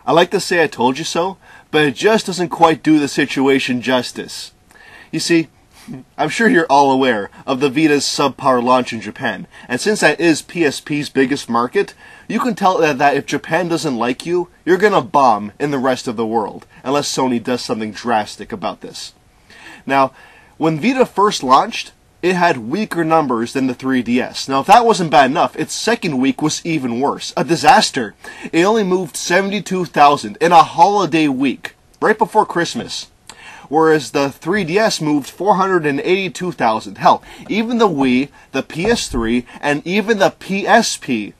I like to say I told you so, but it just doesn't quite do the situation justice. You see, I'm sure you're all aware of the Vita's subpar launch in Japan, and since that is PSP's biggest market, you can tell that if Japan doesn't like you, you're gonna bomb in the rest of the world, unless Sony does something drastic about this. Now, when Vita first launched, it had weaker numbers than the 3DS. Now, if that wasn't bad enough, its second week was even worse. A disaster. It only moved 72,000 in a holiday week, right before Christmas. Whereas the 3DS moved 482,000. Hell, even the Wii, the PS3, and even the PSP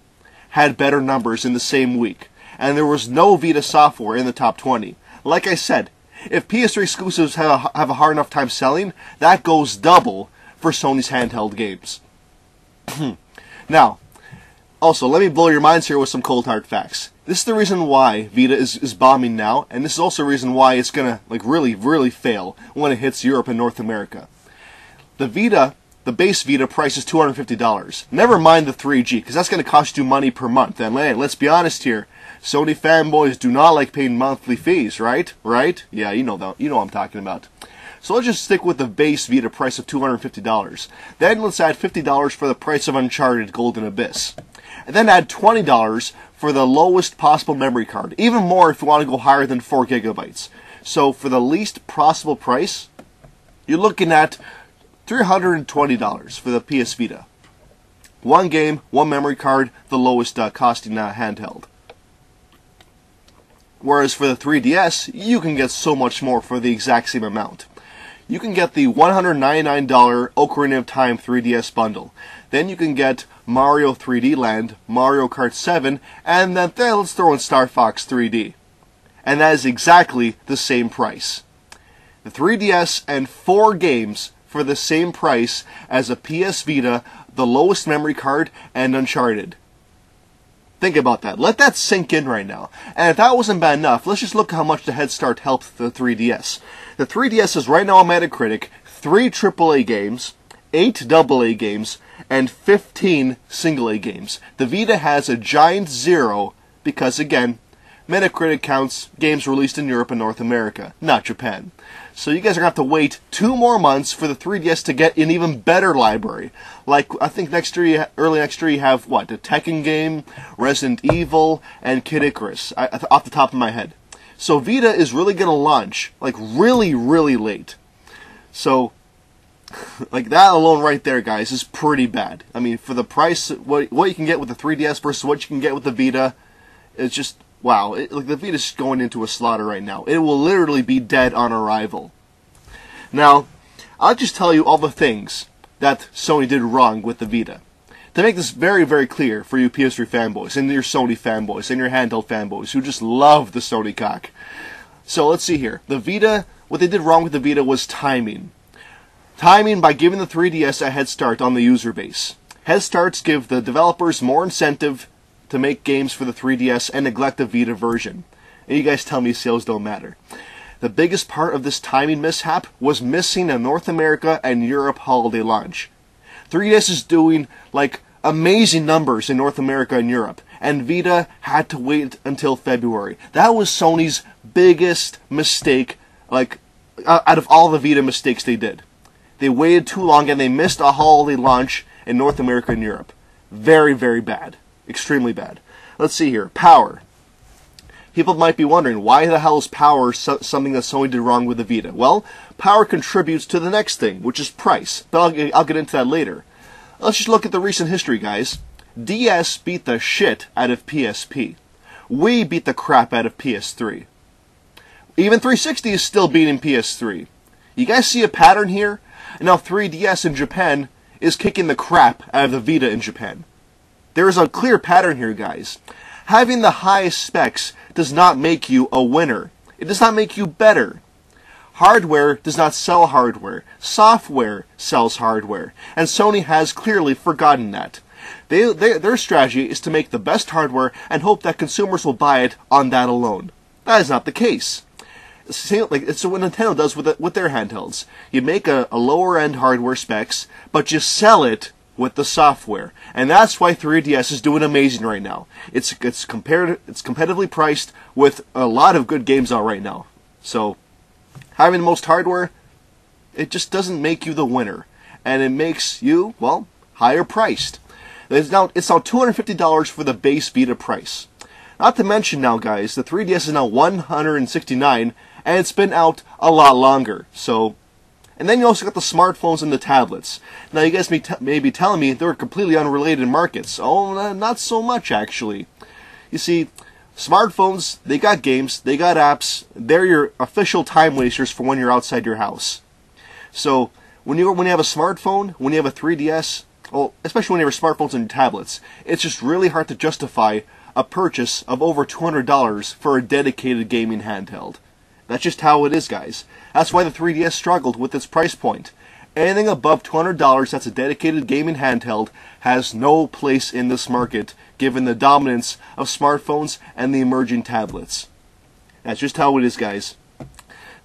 had better numbers in the same week. And there was no Vita software in the top 20. Like I said, if PS3 exclusives have a hard enough time selling, that goes double for Sony's handheld games. Now, also, let me blow your minds here with some cold hard facts. This is the reason why Vita is bombing now, and this is also the reason why it's gonna really fail when it hits Europe and North America. The base Vita price is $250. Never mind the 3G, because that's gonna cost you money per month. And hey, let's be honest here, Sony fanboys do not like paying monthly fees, right? Right? Yeah, you know what I'm talking about. So let's just stick with the base Vita price of $250. Then let's add $50 for the price of Uncharted Golden Abyss. And then add $20 for the lowest possible memory card. Even more if you want to go higher than 4 gigabytes. So for the least possible price, you're looking at $320 for the PS Vita. One game, one memory card, the lowest costing handheld. Whereas for the 3DS, you can get so much more for the exact same amount. You can get the $199 Ocarina of Time 3DS bundle. Then you can get Mario 3D Land, Mario Kart 7, and then let's throw in Star Fox 3D. And that is exactly the same price. The 3DS and 4 games for the same price as a PS Vita, the lowest memory card, and Uncharted. Think about that. Let that sink in right now. And if that wasn't bad enough, let's just look at how much the head start helped the 3DS. The 3DS is right now on Metacritic 3 AAA games, 8 AA games, and 15 single-A games. The Vita has a giant 0 because, again, Metacritic counts games released in Europe and North America, not Japan. So you guys are going to have to wait 2 more months for the 3DS to get an even better library. Like, I think early next year you have, what, a Tekken game, Resident Evil, and Kid Icarus, off the top of my head. So Vita is really going to launch, like, really late. So, like, that alone right there, guys, is pretty bad. I mean, for the price, what you can get with the 3DS versus what you can get with the Vita, it's just, wow. Like, the Vita's going into a slaughter right now. It will literally be dead on arrival. Now, I'll just tell you all the things that Sony did wrong with the Vita. To make this very clear for you PS3 fanboys, and your Sony fanboys, and your handheld fanboys, who just love the Sony cock. So, let's see here. The Vita, what they did wrong with the Vita was timing. Timing by giving the 3DS a head start on the user base. Head starts give the developers more incentive to make games for the 3DS and neglect the Vita version. And you guys tell me sales don't matter. The biggest part of this timing mishap was missing a North America and Europe holiday launch. 3DS is doing, like, amazing numbers in North America and Europe, and Vita had to wait until February. That was Sony's biggest mistake, like, out of all the Vita mistakes they did. They waited too long and they missed a holiday launch in North America and Europe. Very bad. Extremely bad. Let's see here. Power. People might be wondering, why the hell is power something that Sony did wrong with the Vita? Well, power contributes to the next thing, which is price. But I'll get into that later. Let's just look at the recent history, guys. DS beat the shit out of PSP. Wii beat the crap out of PS3. Even 360 is still beating PS3. You guys see a pattern here? And now 3DS in Japan is kicking the crap out of the Vita in Japan. There is a clear pattern here, guys. Having the highest specs does not make you a winner. It does not make you better. Hardware does not sell hardware. Software sells hardware. And Sony has clearly forgotten that. Their strategy is to make the best hardware and hope that consumers will buy it on that alone. That is not the case. It's what Nintendo does with their handhelds. You make a lower-end hardware specs, but you sell it with the software. And that's why 3DS is doing amazing right now. It's competitively priced with a lot of good games out right now. So having the most hardware, it just doesn't make you the winner. And it makes you, well, higher priced. It's now $250 for the base Vita price. Not to mention now, guys, the 3DS is now $169, and it's been out a lot longer. So, and then you also got the smartphones and the tablets. Now, you guys may be telling me they're completely unrelated markets. Oh, not so much, actually. You see, smartphones, they got games, they got apps. They're your official time wasters for when you're outside your house. So, when you have a smartphone, when you have a 3DS, well, especially when you have smartphones and tablets, it's just really hard to justify a purchase of over $200 for a dedicated gaming handheld. That's just how it is, guys. That's why the 3DS struggled with its price point. Anything above $200 that's a dedicated gaming handheld has no place in this market, given the dominance of smartphones and the emerging tablets. That's just how it is, guys.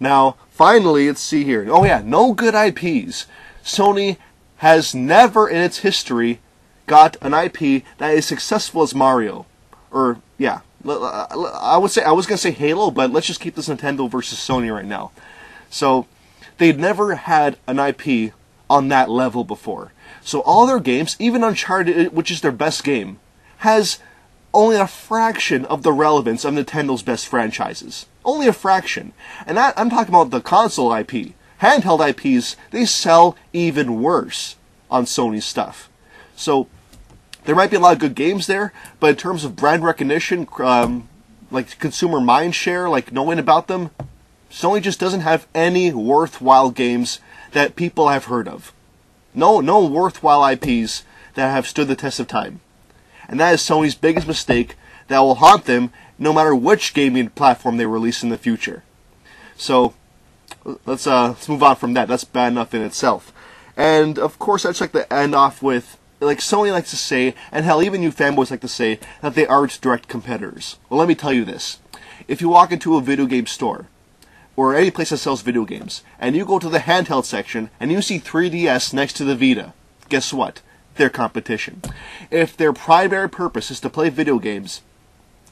Now, finally, let's see here. Oh yeah, no good IPs. Sony has never in its history got an IP that is successful as Mario. Or, yeah, I was going to say Halo, but let's just keep this Nintendo versus Sony right now. So, they'd never had an IP on that level before. So all their games, even Uncharted, which is their best game, has only a fraction of the relevance of Nintendo's best franchises. Only a fraction. And I'm talking about the console IP. Handheld IPs, they sell even worse on Sony's stuff. So, there might be a lot of good games there, but in terms of brand recognition, like consumer mind share, like knowing about them, Sony just doesn't have any worthwhile games that people have heard of. No worthwhile IPs that have stood the test of time. And that is Sony's biggest mistake that will haunt them no matter which gaming platform they release in the future. So, let's move on from that. That's bad enough in itself. And, of course, I'd just like to end off with, like Sony likes to say, and hell, even you fanboys like to say, that they aren't direct competitors. Well, let me tell you this. If you walk into a video game store, or any place that sells video games, and you go to the handheld section, and you see 3DS next to the Vita, guess what? They're competition. If their primary purpose is to play video games,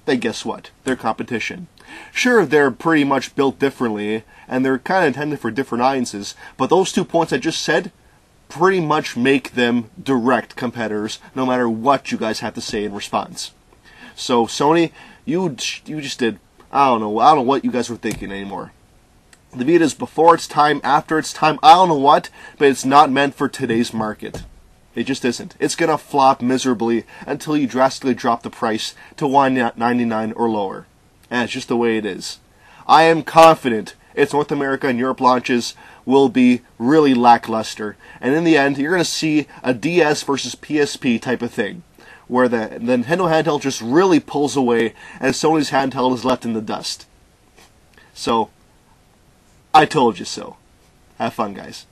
then guess what? They're competition. Sure, they're pretty much built differently, and they're kind of intended for different audiences, but those 2 points I just said pretty much make them direct competitors, no matter what you guys have to say in response. So, Sony, you just did, I don't know what you guys were thinking anymore. The Vita is before its time, after its time, I don't know what, but it's not meant for today's market. It just isn't. It's going to flop miserably until you drastically drop the price to $199 or lower. And it's just the way it is. I am confident its North America and Europe launches will be really lackluster. And in the end, you're going to see a DS versus PSP type of thing, where the Nintendo handheld just really pulls away and Sony's handheld is left in the dust. So, I told you so. Have fun, guys.